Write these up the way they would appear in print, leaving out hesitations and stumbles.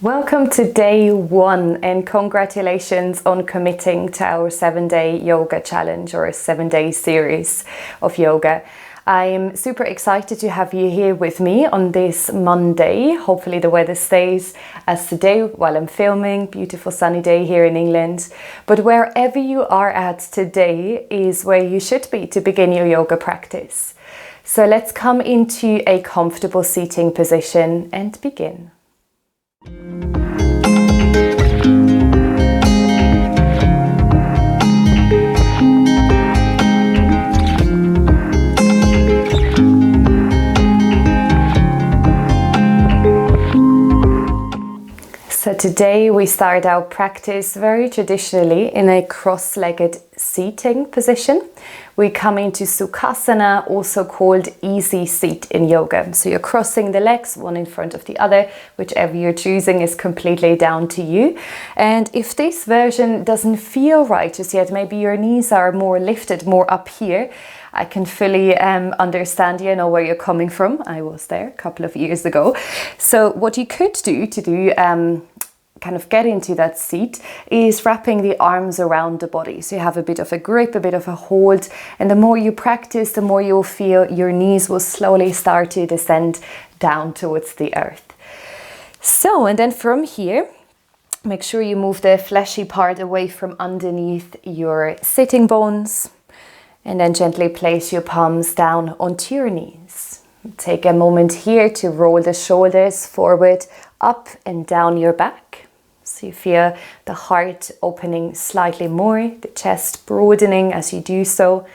Welcome to day 1 and congratulations on committing to our 7-day yoga challenge or a 7-day series of yoga. I'm super excited to have you here with me on this Monday. Hopefully the weather stays as today while I'm filming. Beautiful sunny day here in England. But wherever you are at today is where you should be to begin your yoga practice. So let's come into a comfortable seating position and begin. So today we start our practice very traditionally in a cross-legged seating position. We come into Sukhasana, also called easy seat in yoga. So you're crossing the legs, one in front of the other, whichever you're choosing is completely down to you. And if this version doesn't feel right just yet, maybe your knees are more lifted, more up here, I can fully understand you, know where you're coming from. I was there a couple of years ago. So what you could do to kind of get into that seat is wrapping the arms around the body. So you have a bit of a grip, a bit of a hold, and the more you practice, the more you'll feel your knees will slowly start to descend down towards the earth. So, and then from here, make sure you move the fleshy part away from underneath your sitting bones, and then gently place your palms down onto your knees. Take a moment here to roll the shoulders forward, up and down your back. So you feel the heart opening slightly more, the chest broadening as you do so.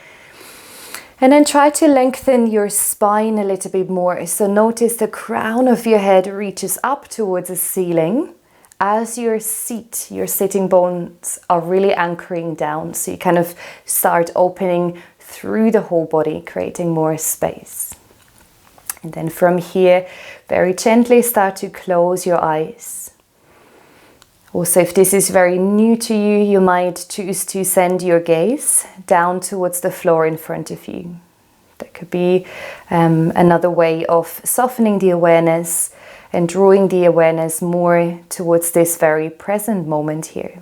And then try to lengthen your spine a little bit more. So notice the crown of your head reaches up towards the ceiling as your seat, your sitting bones are really anchoring down. So you kind of start opening through the whole body, creating more space. And then from here, very gently start to close your eyes. Also, if this is very new to you, you might choose to send your gaze down towards the floor in front of you. That could be another way of softening the awareness and drawing the awareness more towards this very present moment here.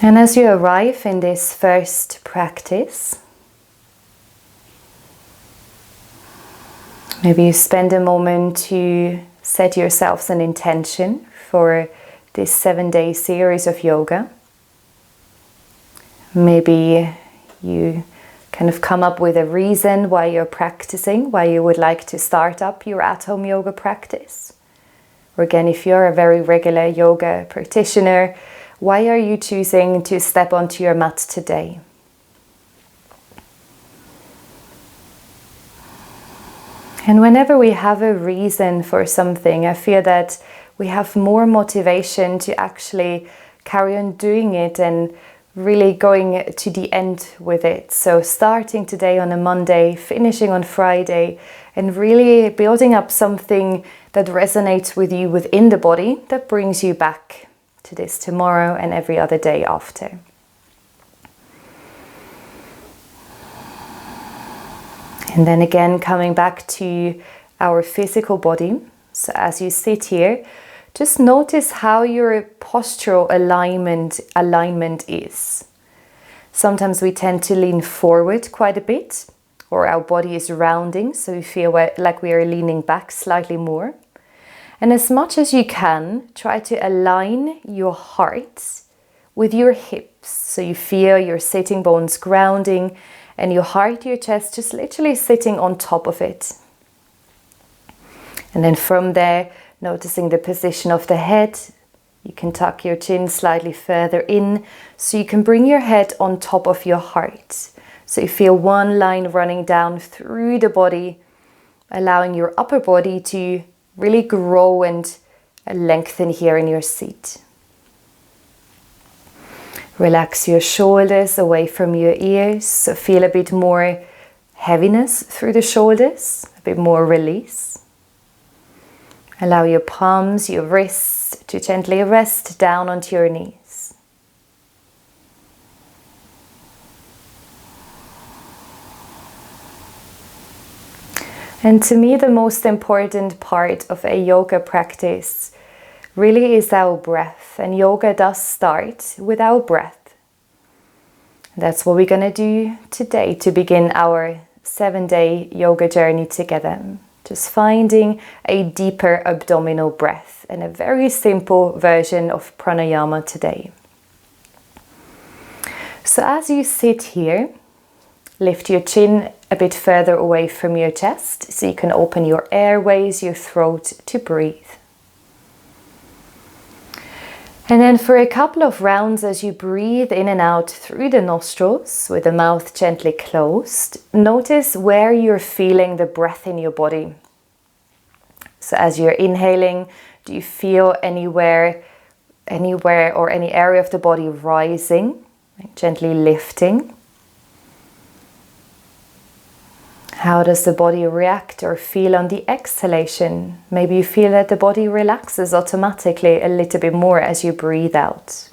And as you arrive in this first practice, maybe you spend a moment to set yourselves an intention for this 7-day series of yoga. Maybe you kind of come up with a reason why you're practicing, why you would like to start up your at-home yoga practice. Or again, if you're a very regular yoga practitioner, why are you choosing to step onto your mat today? And whenever we have a reason for something, I feel that we have more motivation to actually carry on doing it and really going to the end with it. So starting today on a Monday, finishing on Friday, and really building up something that resonates with you within the body that brings you back to this tomorrow and every other day after. And then again, coming back to our physical body. So as you sit here, just notice how your postural alignment is. Sometimes we tend to lean forward quite a bit, or our body is rounding, so we feel like we are leaning back slightly more. And as much as you can, try to align your heart with your hips. So you feel your sitting bones grounding and your heart, your chest, just literally sitting on top of it. And then from there, noticing the position of the head, you can tuck your chin slightly further in, so you can bring your head on top of your heart. So you feel one line running down through the body, allowing your upper body to really grow and lengthen here in your seat. Relax your shoulders away from your ears, so feel a bit more heaviness through the shoulders, a bit more release. Allow your palms, your wrists to gently rest down onto your knees. And to me, the most important part of a yoga practice really is our breath. And yoga does start with our breath. That's what we're going to do today to begin our 7-day yoga journey together. Just finding a deeper abdominal breath and a very simple version of pranayama today. So as you sit here, lift your chin a bit further away from your chest so you can open your airways, your throat to breathe. And then for a couple of rounds as you breathe in and out through the nostrils with the mouth gently closed, notice where you're feeling the breath in your body. So as you're inhaling, do you feel anywhere or any area of the body rising, gently lifting? How does the body react or feel on the exhalation? Maybe you feel that the body relaxes automatically a little bit more as you breathe out.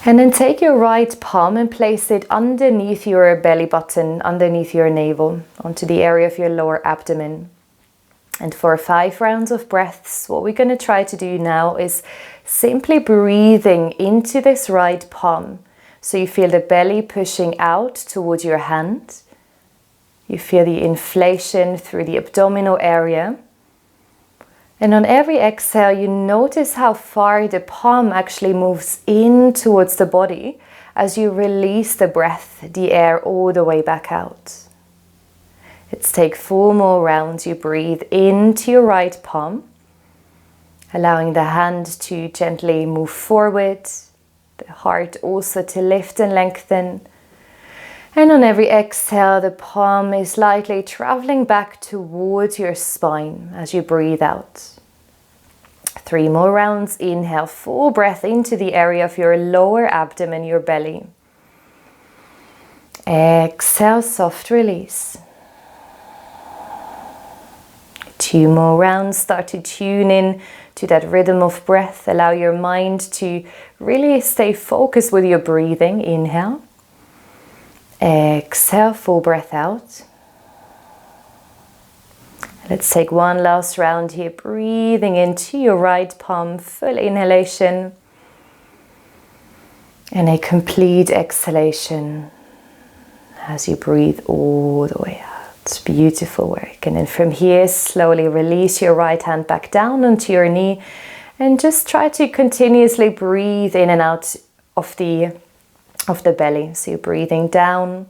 And then take your right palm and place it underneath your belly button, underneath your navel, onto the area of your lower abdomen. And for 5 rounds of breaths, what we're going to try to do now is simply breathing into this right palm. So you feel the belly pushing out towards your hand. You feel the inflation through the abdominal area. And on every exhale, you notice how far the palm actually moves in towards the body as you release the breath, the air all the way back out. Let's take 4 more rounds. You breathe into your right palm, allowing the hand to gently move forward. The heart also to lift and lengthen. And on every exhale, the palm is lightly traveling back towards your spine as you breathe out. 3 more rounds. Inhale, full breath into the area of your lower abdomen, your belly. Exhale, soft release. 2 more rounds. Start to tune in to that rhythm of breath. Allow your mind to really stay focused with your breathing. Inhale. Exhale, full breath out. Let's take one last round here. Breathing into your right palm, full inhalation. And a complete exhalation as you breathe all the way out. Beautiful work. And then from here, slowly release your right hand back down onto your knee and just try to continuously breathe in and out of the belly. So you're breathing down,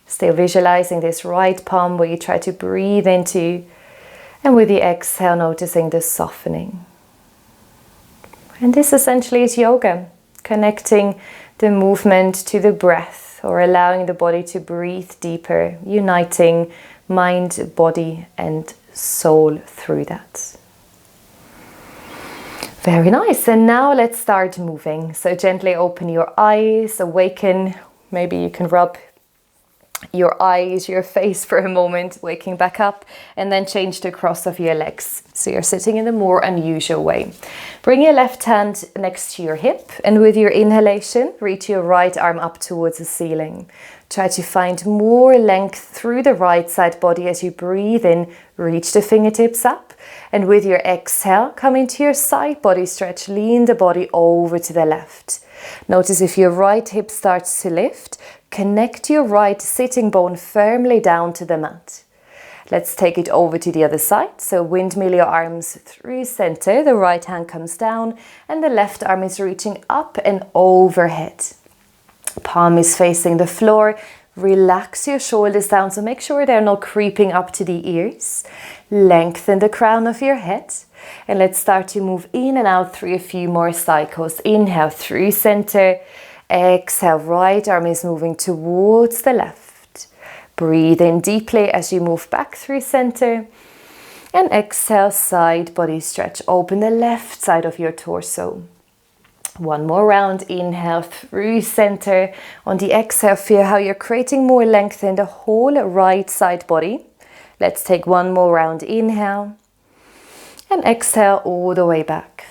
still visualizing this right palm where you try to breathe into, and with the exhale, noticing the softening. And this essentially is yoga, connecting the movement to the breath, or allowing the body to breathe deeper, uniting mind, body, and soul through that. Very nice. And now let's start moving. So gently open your eyes, awaken. Maybe you can rub your eyes, your face for a moment, waking back up, and then change the cross of your legs. So you're sitting in a more unusual way. Bring your left hand next to your hip, and with your inhalation, reach your right arm up towards the ceiling. Try to find more length through the right side body as you breathe in, reach the fingertips up, and with your exhale, come into your side body stretch, lean the body over to the left. Notice if your right hip starts to lift, connect your right sitting bone firmly down to the mat. Let's take it over to the other side. So windmill your arms through center, the right hand comes down and the left arm is reaching up and overhead. Palm is facing the floor. Relax your shoulders down, so make sure they're not creeping up to the ears. Lengthen the crown of your head. And let's start to move in and out through a few more cycles. Inhale through center. Exhale, right arm is moving towards the left. Breathe in deeply as you move back through center. And exhale, side body stretch. Open the left side of your torso. One more round. Inhale through center. On the exhale, feel how you're creating more length in the whole right side body. Let's take one more round. Inhale. And exhale all the way back.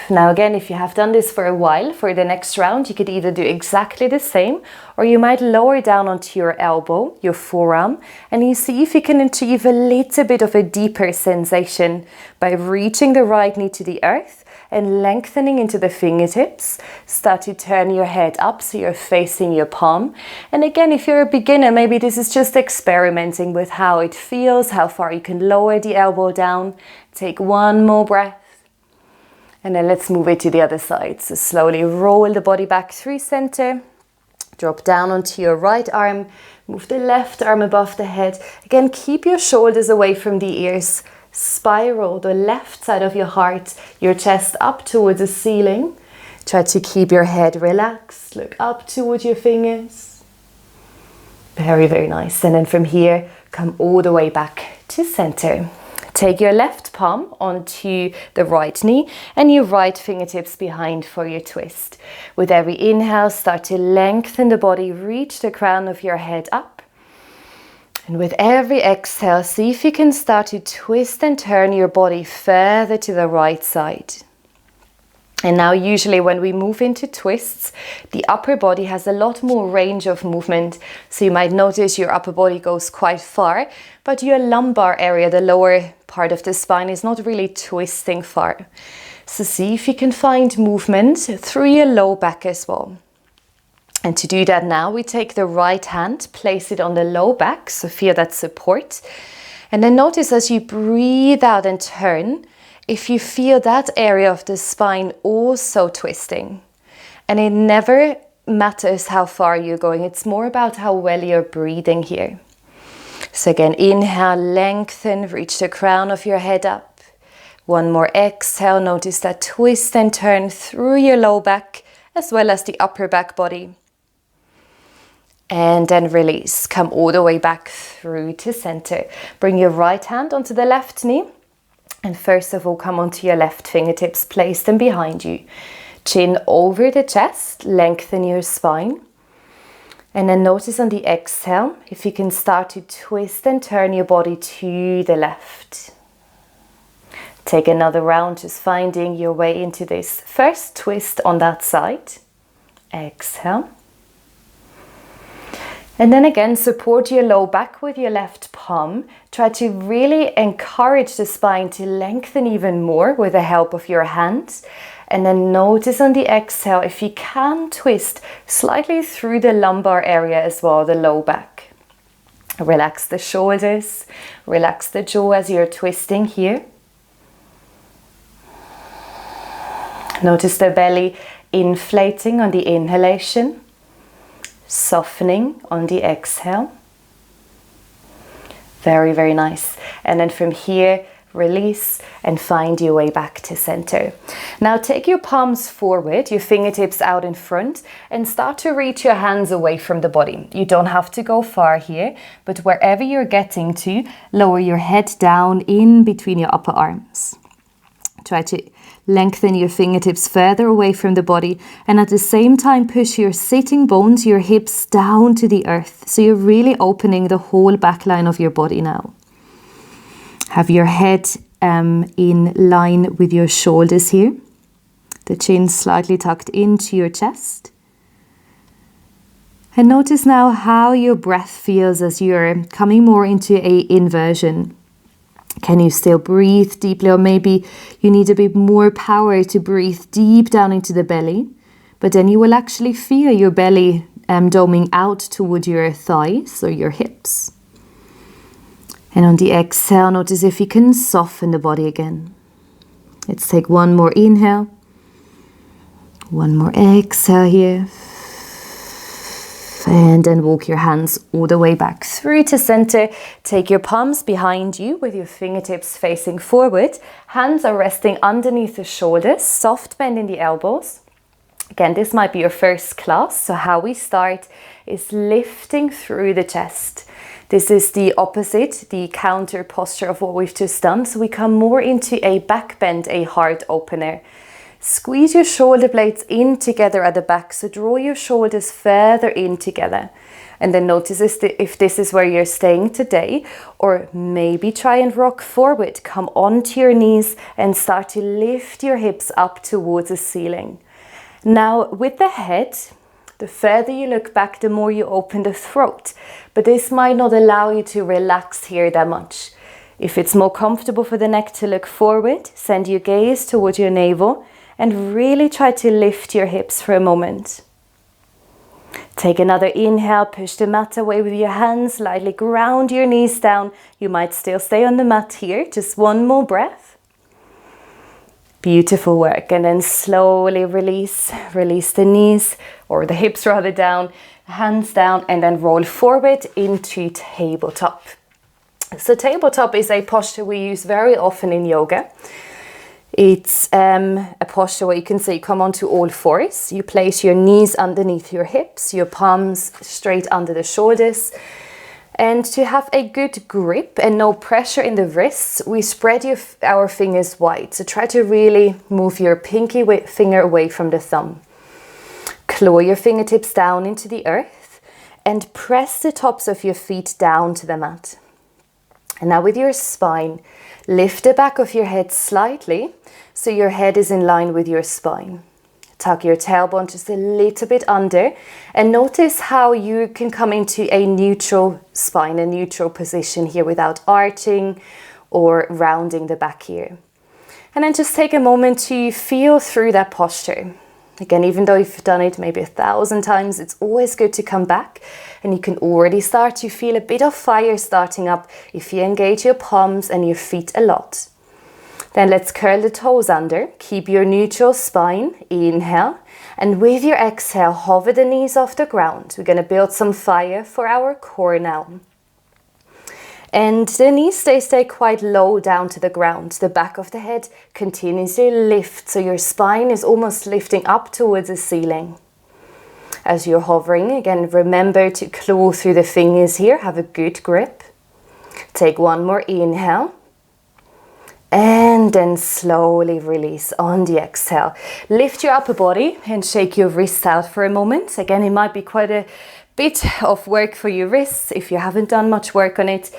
Now again, if you have done this for a while, for the next round, you could either do exactly the same, or you might lower down onto your elbow, your forearm, and you see if you can achieve a little bit of a deeper sensation by reaching the right knee to the earth and lengthening into the fingertips. Start to turn your head up so you're facing your palm. And again, if you're a beginner, maybe this is just experimenting with how it feels, how far you can lower the elbow down. Take one more breath. And then let's move it to the other side. So slowly roll the body back through center. Drop down onto your right arm. Move the left arm above the head. Again, keep your shoulders away from the ears. Spiral the left side of your heart, your chest up towards the ceiling. Try to keep your head relaxed. Look up towards your fingers. Very, very nice. And then from here, come all the way back to center. Take your left palm onto the right knee and your right fingertips behind for your twist. With every inhale, start to lengthen the body, reach the crown of your head up. And with every exhale, see if you can start to twist and turn your body further to the right side. And now usually when we move into twists, the upper body has a lot more range of movement. So you might notice your upper body goes quite far, but your lumbar area, the lower part of the spine, is not really twisting far. So see if you can find movement through your low back as well. And to do that now, we take the right hand, place it on the low back, so feel that support. And then notice as you breathe out and turn, if you feel that area of the spine also twisting. And it never matters how far you're going, it's more about how well you're breathing here. So again, inhale, lengthen, reach the crown of your head up. One more exhale, notice that twist and turn through your low back as well as the upper back body. And then release, come all the way back through to center. Bring your right hand onto the left knee. And first of all, come onto your left fingertips, place them behind you. Chin over the chest, lengthen your spine. And then notice on the exhale, if you can start to twist and turn your body to the left. Take another round, just finding your way into this first twist on that side. Exhale. And then again, support your low back with your left palm. Try to really encourage the spine to lengthen even more with the help of your hands. And then notice on the exhale, if you can twist slightly through the lumbar area as well, the low back. Relax the shoulders, relax the jaw as you're twisting here. Notice the belly inflating on the inhalation. Softening on the exhale. Very, very nice. And then from here, release and find your way back to center. Now take your palms forward, your fingertips out in front, and start to reach your hands away from the body. You don't have to go far here, but wherever you're getting to, lower your head down in between your upper arms. Try to lengthen your fingertips further away from the body, and at the same time push your sitting bones, your hips down to the earth. So you're really opening the whole back line of your body now. Have your head in line with your shoulders here. The chin slightly tucked into your chest. And notice now how your breath feels as you're coming more into a inversion. Can you still breathe deeply, or maybe you need a bit more power to breathe deep down into the belly, but then you will actually feel your belly doming out toward your thighs or your hips. And on the exhale, notice if you can soften the body again. Let's take one more inhale, one more exhale here. And then walk your hands all the way back through to center. Take your palms behind you with your fingertips facing forward. Hands are resting underneath the shoulders, soft bend in the elbows. Again, this might be your first class, so how we start is lifting through the chest. This is the opposite, the counter posture of what we've just done. So we come more into a back bend, a heart opener. Squeeze your shoulder blades in together at the back, so draw your shoulders further in together. And then notice if this is where you're staying today, or maybe try and rock forward. Come onto your knees and start to lift your hips up towards the ceiling. Now with the head, the further you look back, the more you open the throat. But this might not allow you to relax here that much. If it's more comfortable for the neck to look forward, send your gaze towards your navel and really try to lift your hips for a moment. Take another inhale, push the mat away with your hands, lightly ground your knees down. You might still stay on the mat here, just one more breath. Beautiful work. And then slowly release the knees, or the hips rather, down, hands down, and then roll forward into tabletop. So tabletop is a posture we use very often in yoga. It's a posture where you can say come onto all fours. You place your knees underneath your hips, your palms straight under the shoulders. And to have a good grip and no pressure in the wrists, we spread our fingers wide. So try to really move your pinky finger away from the thumb. Claw your fingertips down into the earth and press the tops of your feet down to the mat. And now with your spine, lift the back of your head slightly so your head is in line with your spine. Tuck your tailbone just a little bit under and notice how you can come into a neutral spine, a neutral position here without arching or rounding the back here. And then just take a moment to feel through that posture. Again, even though you've done it maybe 1,000 times, it's always good to come back, and you can already start to feel a bit of fire starting up if you engage your palms and your feet a lot. Then let's curl the toes under, keep your neutral spine, inhale, and with your exhale, hover the knees off the ground. We're going to build some fire for our core now. And the knees stay quite low down to the ground. The back of the head continues to lift, so your spine is almost lifting up towards the ceiling. As you're hovering, again, remember to claw through the fingers here, have a good grip. Take one more inhale. And then slowly release on the exhale. Lift your upper body and shake your wrists out for a moment. Again, it might be quite a bit of work for your wrists if you haven't done much work on it.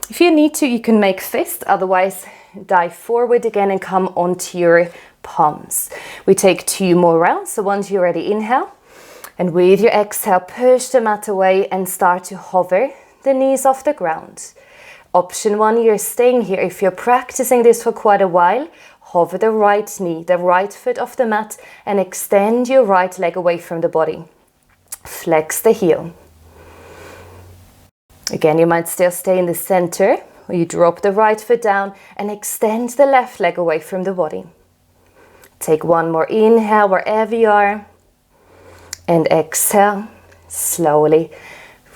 If you need to, you can make fists. Otherwise, dive forward again and come onto your palms. We take 2 more rounds. So once you're ready, inhale. And with your exhale, push the mat away and start to hover the knees off the ground. Option 1, you're staying here. If you're practicing this for quite a while, hover the right knee, the right foot off the mat, and extend your right leg away from the body. Flex the heel. Again, you might still stay in the center, or you drop the right foot down and extend the left leg away from the body. Take one more inhale wherever you are, and exhale, slowly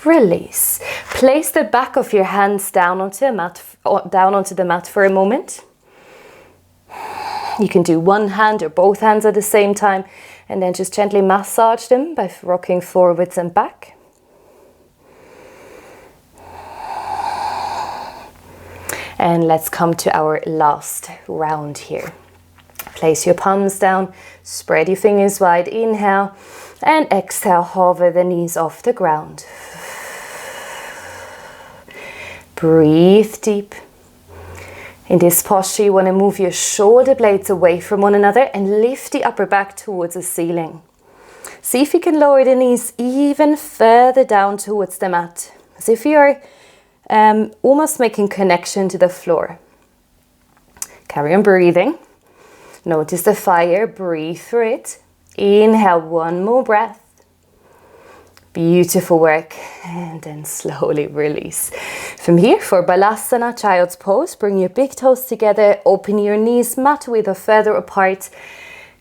release. Place the back of your hands down onto the mat for a moment. You can do one hand or both hands at the same time, and then just gently massage them by rocking forwards and back. And let's come to our last round here. Place your palms down, spread your fingers wide, inhale, and exhale, hover the knees off the ground. Breathe deep. In this posture, you want to move your shoulder blades away from one another and lift the upper back towards the ceiling. See if you can lower the knees even further down towards the mat, as if you're almost making connection to the floor. Carry on breathing. Notice the fire, breathe through it. Inhale, one more breath. Beautiful work. And then slowly release. From here, for Balasana, Child's Pose, bring your big toes together, open your knees mat width or further apart.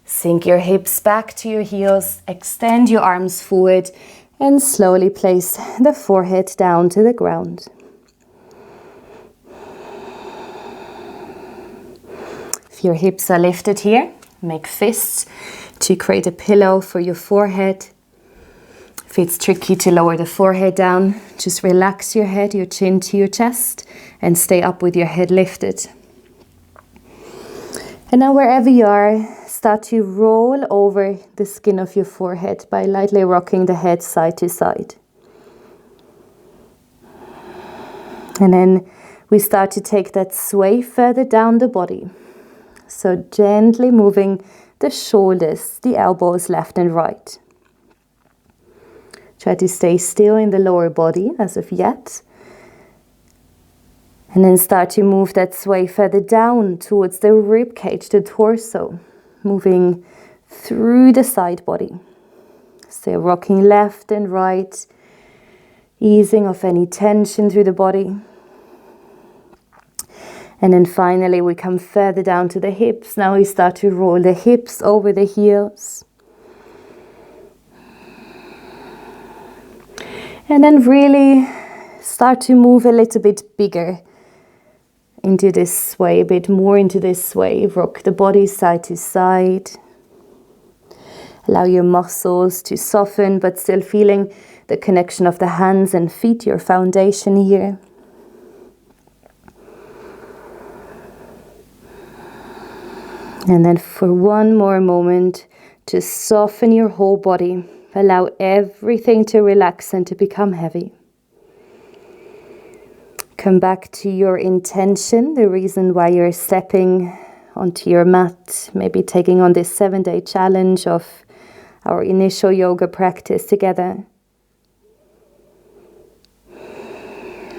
Sink your hips back to your heels, extend your arms forward, and slowly place the forehead down to the ground. If your hips are lifted here, make fists to create a pillow for your forehead. If it's tricky to lower the forehead down, just relax your head, your chin to your chest, and stay up with your head lifted. And now wherever you are, start to roll over the skin of your forehead by lightly rocking the head side to side. And then we start to take that sway further down the body. So gently moving the shoulders, the elbows left and right. Try to stay still in the lower body as of yet. And then start to move that sway further down towards the rib cage, the torso, moving through the side body. Stay rocking left and right, easing off any tension through the body. And then finally we come further down to the hips. Now we start to roll the hips over the heels. And then really start to move a little bit bigger into this sway, a bit more into this sway. Rock the body side to side. Allow your muscles to soften, but still feeling the connection of the hands and feet, your foundation here. And then for one more moment, just soften your whole body. Allow everything to relax and to become heavy. Come back to your intention, the reason why you're stepping onto your mat, maybe taking on this 7-day challenge of our initial yoga practice together.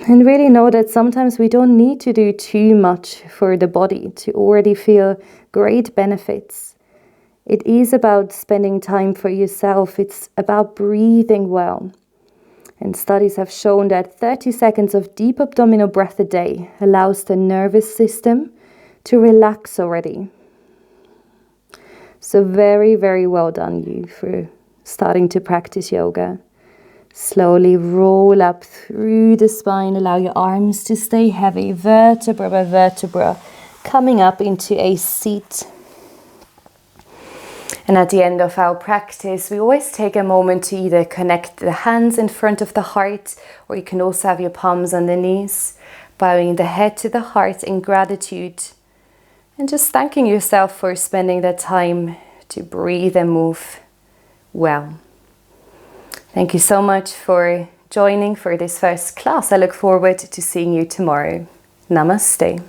And really know that sometimes we don't need to do too much for the body to already feel great benefits. It is about spending time for yourself. It's about breathing well. And studies have shown that 30 seconds of deep abdominal breath a day allows the nervous system to relax already. So very, very well done you for starting to practice yoga. Slowly roll up through the spine. Allow your arms to stay heavy, vertebra by vertebra, coming up into a seat. And at the end of our practice, we always take a moment to either connect the hands in front of the heart, or you can also have your palms on the knees, bowing the head to the heart in gratitude, and just thanking yourself for spending that time to breathe and move well. Thank you so much for joining for this first class. I look forward to seeing you tomorrow. Namaste.